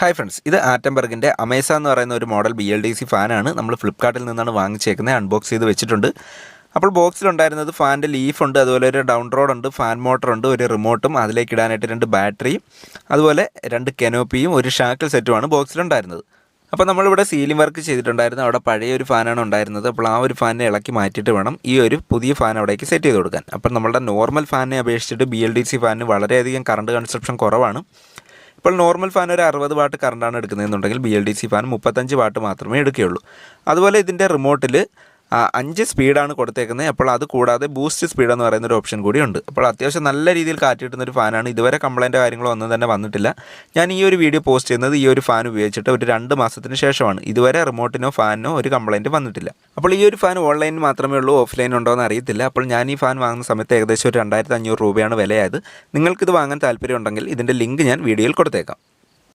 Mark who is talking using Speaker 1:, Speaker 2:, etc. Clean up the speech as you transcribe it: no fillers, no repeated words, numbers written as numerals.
Speaker 1: Hi friends, ഇത് ആറ്റംബർഗിൻ്റെ അമേസ എന്ന് പറയുന്ന ഒരു മോഡൽ BLDC ഫാനാണ്. നമ്മൾ ഫ്ലിപ്കാർട്ടിൽ നിന്നാണ് വാങ്ങിച്ചേക്കുന്നത്. അൺബോക്സ് ചെയ്ത് വെച്ചിട്ടുണ്ട്. അപ്പോൾ ബോക്സിലുണ്ടായിരുന്നത് ഫാനിൻ്റെ ലീഫുണ്ട്, അതുപോലെ ഒരു ഡൗൺ റോഡുണ്ട്, ഫാൻ മോട്ടറുണ്ട്, ഒരു റിമോട്ടും, അതിലേക്ക് ഇടാനായിട്ട് 2 ബാറ്ററിയും, അതുപോലെ 2 കെനോപ്പിയും ഒരു ഷാക്കിൾ സെറ്റുമാണ് ബോക്സിലുണ്ടായിരുന്നത്. അപ്പോൾ നമ്മളിവിടെ സീലിംഗ് വർക്ക് ചെയ്തിട്ടുണ്ടായിരുന്നു. അവിടെ പഴയ ഒരു ഫാനാണ് ഉണ്ടായിരുന്നത്. അപ്പോൾ ആ ഒരു ഫാനിനെ ഇളക്കി മാറ്റിയിട്ട് വേണം ഈ ഒരു പുതിയ ഫാൻ അവിടേക്ക് സെറ്റ് ചെയ്ത് കൊടുക്കാൻ. അപ്പോൾ നമ്മളുടെ നോർമൽ ഫാനിനെ അപേക്ഷിച്ചിട്ട് BLDC ഫാനിന് വളരെയധികം കറണ്ട് കൺസപ്ഷൻ കുറവാണ്. ഇപ്പോൾ നോർമൽ ഫാൻ ഒരു 60 വാട്ട് കറണ്ടാണ് എടുക്കുന്നതെന്നുണ്ടെങ്കിൽ BLDC ഫാൻ 35 വാട്ട് മാത്രമേ എടുക്കുകയുള്ളൂ. അതുപോലെ ഇതിൻ്റെ റിമോട്ടിൽ 5 സ്പീഡാണ് കൊടുത്തേക്കുന്നത്. അപ്പോൾ അത് കൂടാതെ ബൂസ്റ്റ് സ്പീഡ് എന്ന് പറയുന്നൊരു ഓപ്ഷൻ കൂടിയുണ്ട്. അപ്പോൾ അത്യാവശ്യം നല്ല രീതിയിൽ കാറ്റ് കിട്ടുന്നൊരു ഫാനാണ്. ഇതുവരെ കംപ്ലൈൻറ്റ് കാര്യങ്ങളോ ഒന്നും തന്നെ വന്നിട്ടില്ല. ഞാൻ ഈ ഒരു വീഡിയോ പോസ്റ്റ് ചെയ്യുന്നത് ഈ ഒരു ഫാൻ ഉപയോഗിച്ചിട്ട് ഒരു 2 മാസത്തിന് ശേഷമാണ്. ഇതുവരെ റിമോട്ടിനോ ഫാനിനോ ഒരു കംപ്ലൈൻറ്റ് വന്നിട്ടില്ല. അപ്പോൾ ഈ ഒരു ഫാൻ ഓൺലൈനിൽ മാത്രമേ ഉള്ളൂ, ഓഫ്ലൈൻ ഉണ്ടോ എന്ന് അറിയത്തില്ല. അപ്പോൾ ഞാൻ ഈ ഫാൻ വാങ്ങുന്ന സമയത്ത് ഏകദേശം ഒരു 2500 രൂപയാണ് വിലയായത്. നിങ്ങൾക്കിത് വാങ്ങാൻ താല്പര്യമുണ്ടെങ്കിൽ ഇതിൻ്റെ ലിങ്ക് ഞാൻ വീഡിയോയിൽ കൊടുത്തേക്കാം.